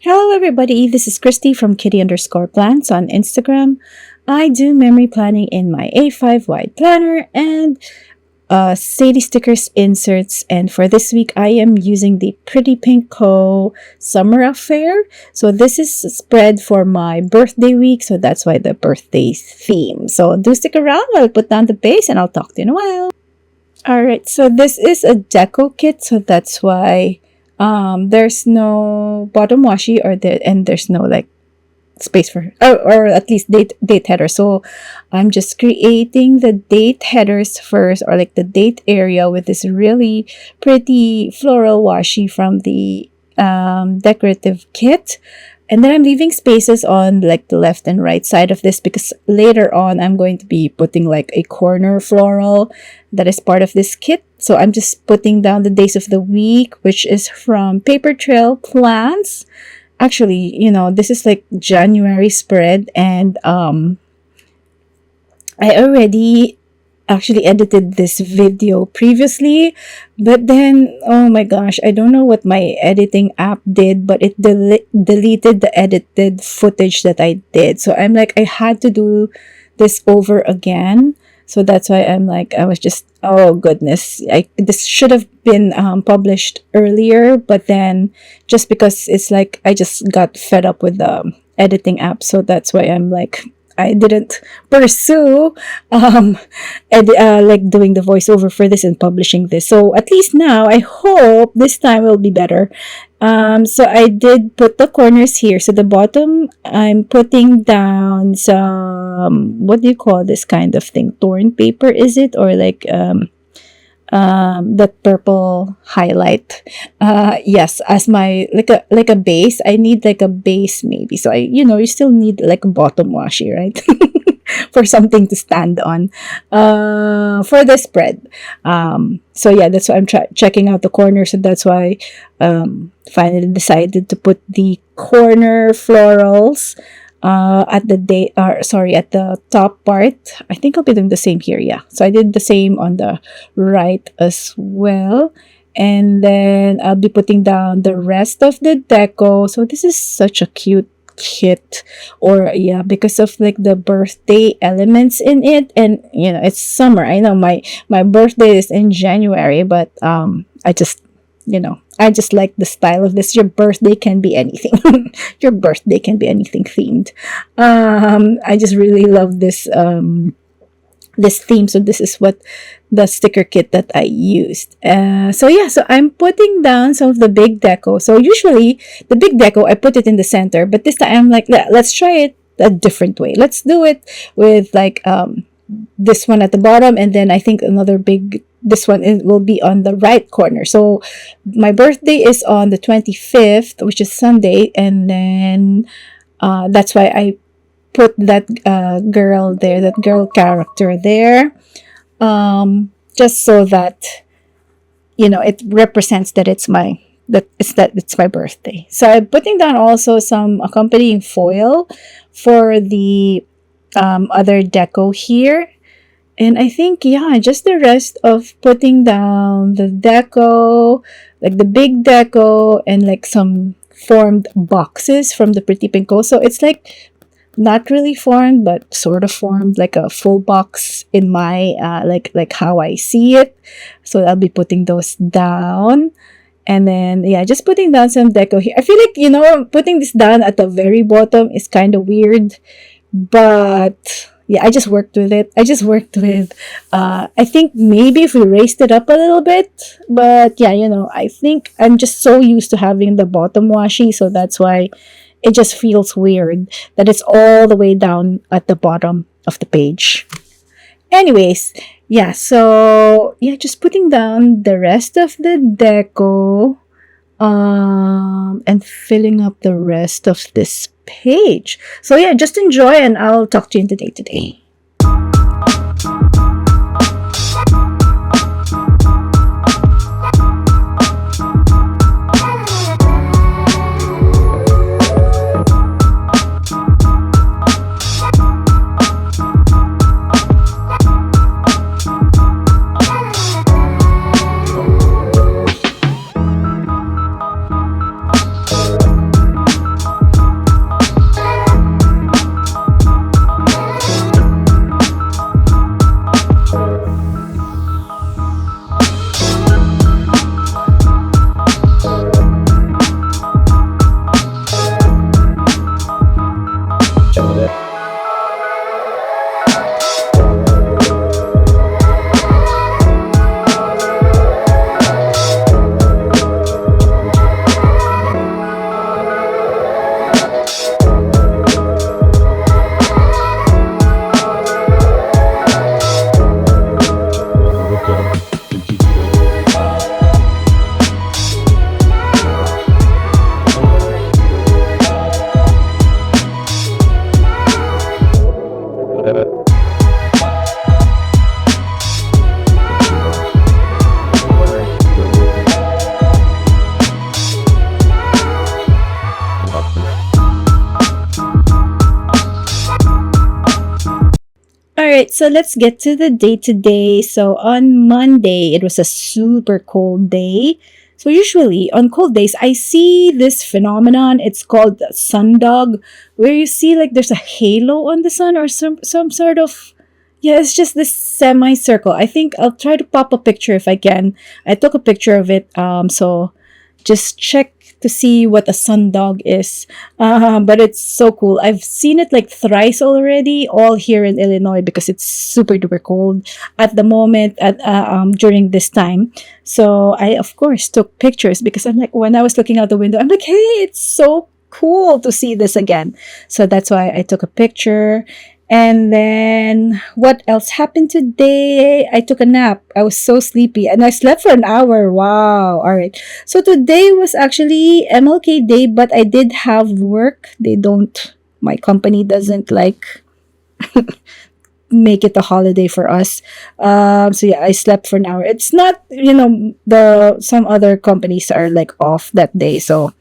Hello, everybody. This is Christy from Kitty_plants on Instagram. I do memory planning in my A5 wide planner and Sadie stickers inserts. And for this week, I am using the Pretty Pink Co. Summer Affair. So this is a spread for my birthday week. So that's why the birthday theme. So do stick around. I'll put down the base and I'll talk to you in a while. Alright, so this is a deco kit. So that's why there's no bottom washi and there's no like space for or at least date header. So I'm just creating the date headers first, or like the date area, with this really pretty floral washi from the decorative kit. And then I'm leaving spaces on like the left and right side of this because later on I'm going to be putting like a corner floral that is part of this kit. So I'm just putting down the days of the week, which is from Paper Trail Plants. Actually, this is like January spread, and I already actually edited this video previously, but then, oh my gosh, I don't know what my editing app did, but it deleted the edited footage that I did. So I'm like, I had to do this over again. So that's why I was just, oh goodness, this should have been published earlier, but then just because it's like I just got fed up with the editing app, so that's why I didn't pursue like doing the voiceover for this and publishing this. So at least now I hope this time will be better. So I did put the corners here. So the bottom, I'm putting down some, what do you call this kind of thing? Torn paper, is it? Or like that purple highlight. Yes, as my like a base. I need like a base maybe. So you still need like a bottom washi, right? For something to stand on for the spread. So yeah, that's why I'm checking out the corners, and that's why finally decided to put the corner florals at the top part. I think I'll be doing the same here. Yeah, so I did the same on the right as well, and then I'll be putting down the rest of the deco. So this is such a cute kit, or yeah, because of like the birthday elements in it, and it's summer. I know my birthday is in January, but I just like the style of this. Your birthday can be anything. Your birthday can be anything themed. I just really love this this theme. So this is what the sticker kit that I used. So I'm putting down some of the big deco. So usually the big deco, I put it in the center, but this time I'm like, let's try it a different way. Let's do it with like this one at the bottom, and then I think this one will be on the right corner. So my birthday is on the 25th, which is Sunday, and then that's why I put that girl there, that girl character there, just so that it represents that it's my birthday. So I'm putting down also some accompanying foil for the other deco here. And I think, just the rest of putting down the deco, like the big deco, and like some formed boxes from the Pretty Pink Co. So it's like not really formed, but sort of formed, like a full box in my, like how I see it. So I'll be putting those down. And then, just putting down some deco here. I feel like, putting this down at the very bottom is kind of weird, but yeah, I just worked with it. I think maybe if we raised it up a little bit, but I think I'm just so used to having the bottom washi, so that's why it just feels weird that it's all the way down at the bottom of the page. Anyways, just putting down the rest of the deco, and filling up the rest of this page. So just enjoy, and I'll talk to you in the day today. right, so let's get to the day today. So on Monday, it was a super cold day. So usually on cold days, I see this phenomenon. It's called sundog, where you see like there's a halo on the sun or some sort of, yeah, it's just this semicircle. I think I'll try to pop a picture if I can. I took a picture of it. So just check to see what a sundog is. But it's so cool. I've seen it like thrice already, all here in Illinois because it's super duper cold at the moment at during this time. So I of course took pictures because I'm like, when I was looking out the window, I'm like, hey, it's so cool to see this again. So that's why I took a picture. And then what else happened today? I took a nap. I was so sleepy and I slept for an hour. Wow. All right. So today was actually MLK Day, but I did have work. My company doesn't like make it a holiday for us. So yeah, I slept for an hour. It's not, some other companies are like off that day. So,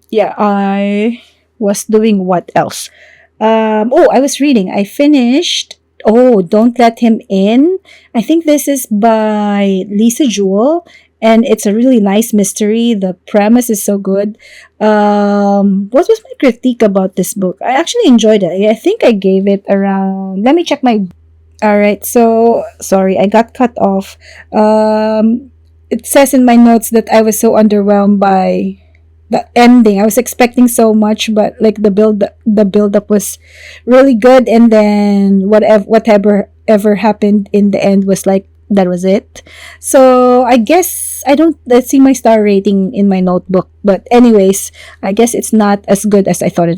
yeah, I was doing what else? I was reading. I finished. Oh, Don't Let Him In. I think this is by Lisa Jewell, and it's a really nice mystery. The premise is so good. What was my critique about this book? I actually enjoyed it. I think I gave it around. Let me check my. All right. So sorry, I got cut off. It says in my notes that I was so underwhelmed by the ending. I was expecting so much, but like the build up was really good, and then whatever ever happened in the end was like that was it. So I guess I don't let's see my star rating in my notebook, but anyways, I guess it's not as good as I thought it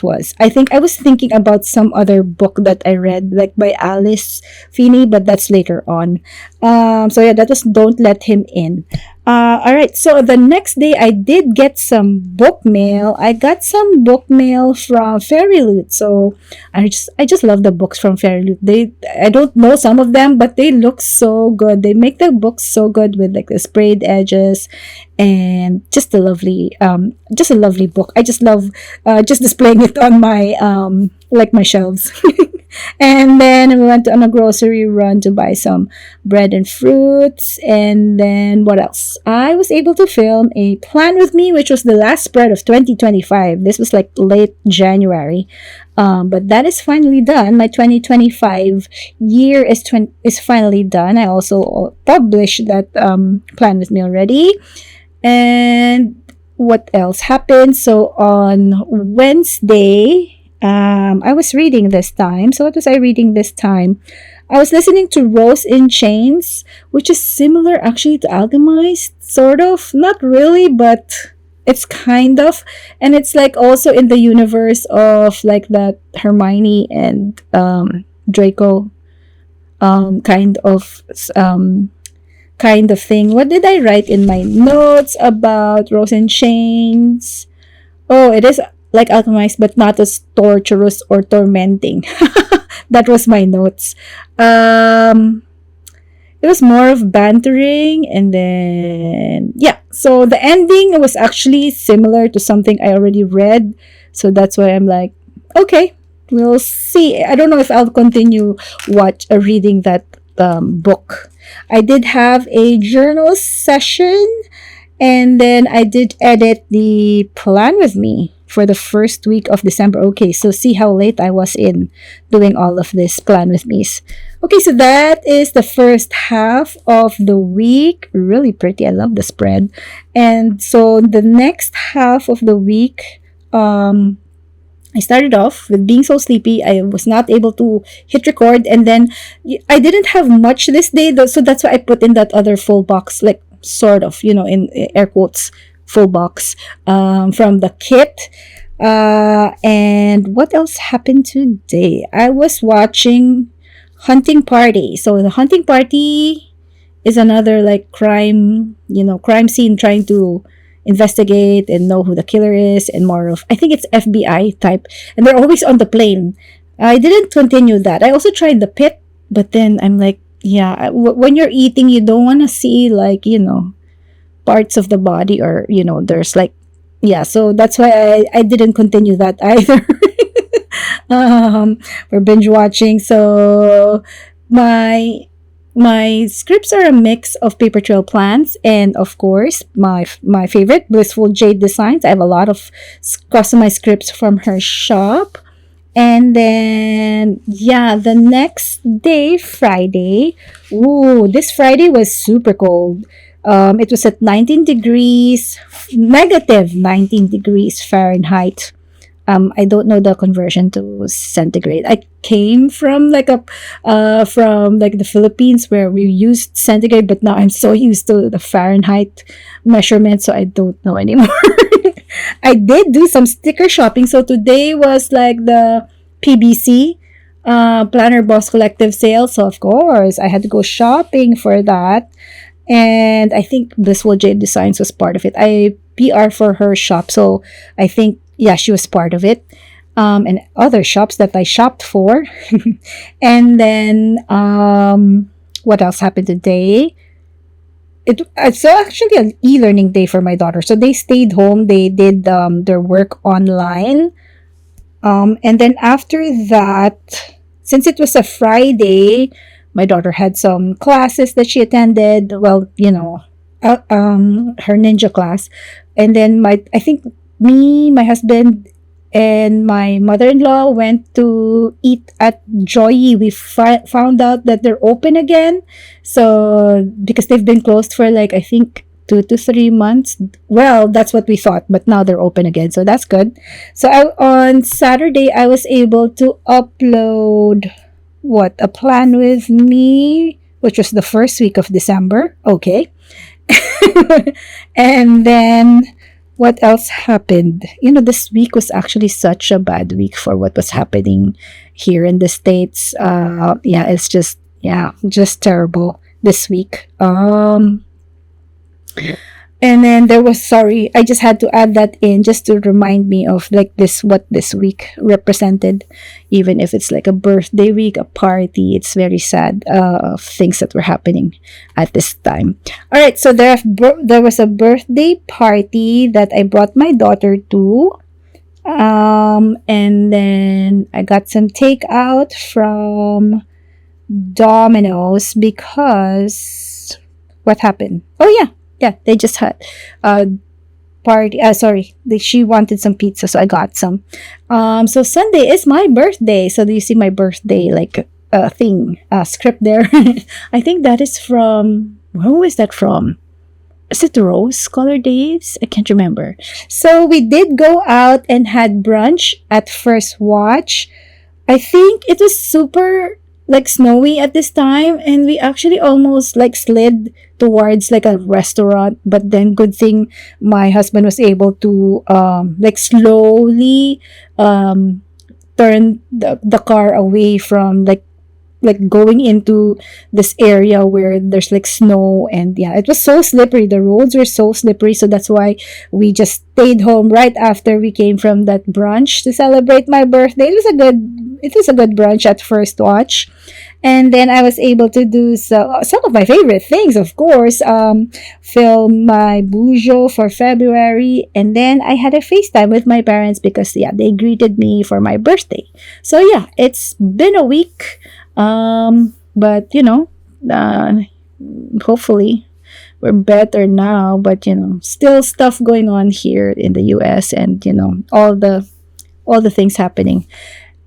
was. I think I was thinking about some other book that I read, like by Alice Feeney, but that's later on. So yeah, that was Don't Let Him In. All right. So the next day, I did get some book mail. I got some book mail from Fairy Loot. So I just love the books from Fairy Loot. I don't know some of them, but they look so good. They make the books so good with like the sprayed edges, and just a lovely book. I just love just displaying it on my like my shelves. And then we went on a grocery run to buy some bread and fruits. And then what else? I was able to film a Plan With Me, which was the last spread of 2025. This was like late January. But that is finally done. My 2025 year is finally done. I also published that Plan With Me already. And what else happened? So on Wednesday, I was reading this time. So what was I reading this time? I was listening to Rose in Chains, which is similar actually to Alchemist, sort of. Not really, but it's kind of. And it's like also in the universe of like that Hermione and Draco kind of thing. What did I write in my notes about Rose in Chains? Oh, it is like Alchemist, but not as torturous or tormenting. That was my notes. It was more of bantering, and then yeah. So the ending was actually similar to something I already read, so that's why I'm like, okay, we'll see. I don't know if I'll continue reading that book. I did have a journal session, and then I did edit the Plan With Me for the first week of December. Okay, so see how late I was in doing all of this Plan With Me's. Okay, so that is the first half of the week. Really pretty. I love the spread. And so the next half of the week, I started off with being so sleepy. I was not able to hit record, and then I didn't have much this day, though, so that's why I put in that other full box, like sort of, in air quotes, full box from the kit. And what else happened today? I was watching Hunting Party. So the Hunting Party is another like crime scene, trying to investigate and know who the killer is, and more of, I think it's FBI type, and they're always on the plane. I didn't continue that. I also tried the pit, but then I'm like, yeah, when you're eating, you don't want to see like, parts of the body, or there's like, yeah, so that's why I didn't continue that either. we're binge watching. So my my scripts are a mix of paper trail plans and, of course, my favorite, Blissful Jade Designs. I have a lot of customized scripts from her shop. And then, yeah, the next day, Friday, ooh, this Friday was super cold. It was at 19 degrees, negative 19 degrees Fahrenheit. I don't know the conversion to centigrade. I came from from like the Philippines where we used centigrade, but now I'm so used to the Fahrenheit measurement, so I don't know anymore. I did do some sticker shopping. So today was like the PBC, Planner Boss Collective sale. So of course I had to go shopping for that. And I think Blissful Jade Designs was part of it. I PR for her shop, so I think, yeah, she was part of it. And other shops that I shopped for. And then what else happened today? It's actually an e-learning day for my daughter. So they stayed home. They did their work online. And then after that, since it was a Friday, my daughter had some classes that she attended. Well, her ninja class. And then I think me, my husband, and my mother-in-law went to eat at Joy. We found out that they're open again. So because they've been closed for like, I think, 2 to 3 months. Well, that's what we thought, but now they're open again, so that's good. So on Saturday, I was able to upload a plan with me, which was the first week of December. Okay. And then what else happened? This week was actually such a bad week for what was happening here in the States. Yeah, it's just terrible this week. And then sorry, I just had to add that in just to remind me of like what this week represented. Even if it's like a birthday week, a party, it's very sad of things that were happening at this time. All right, so there was a birthday party that I brought my daughter to. And then I got some takeout from Domino's because what happened? Oh yeah, they just had party. Sorry, she wanted some pizza, so I got some. So Sunday is my birthday. So do you see my birthday script there? I think that is from, who is that from? Is it Rose Color Days? I can't remember. So we did go out and had brunch at First Watch. I think it was super like snowy at this time, and we actually almost like slid towards like a restaurant, but then good thing my husband was able to like slowly turn the car away from like going into this area where there's like snow. And yeah, it was so slippery. The roads were so slippery, so that's why we just stayed home right after we came from that brunch to celebrate my birthday. It was a good brunch at First Watch. And then I was able to do some of my favorite things, of course, film my bujo for February. And then I had a FaceTime with my parents because, yeah, they greeted me for my birthday. So, yeah, it's been a week. But, hopefully we're better now. But, still stuff going on here in the US and, all the things happening.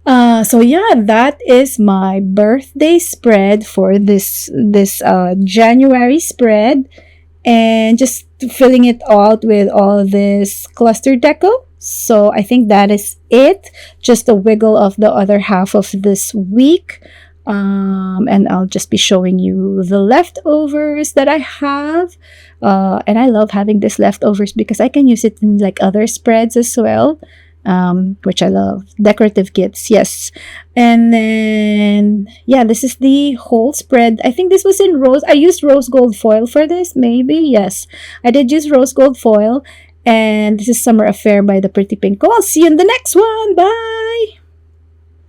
So yeah, that is my birthday spread for this January spread, and just filling it out with all this cluster deco. So I think that is it. Just a wiggle of the other half of this week. And I'll just be showing you the leftovers that I have. And I love having this leftovers because I can use it in like other spreads as well. Which I love. Decorative kits, yes. And then, yeah, this is the whole spread. I think this was in rose. I used rose gold foil for this, maybe. Yes, I did use rose gold foil. And this is Summer Affair by the Pretty Pink. I'll see you in the next one. Bye!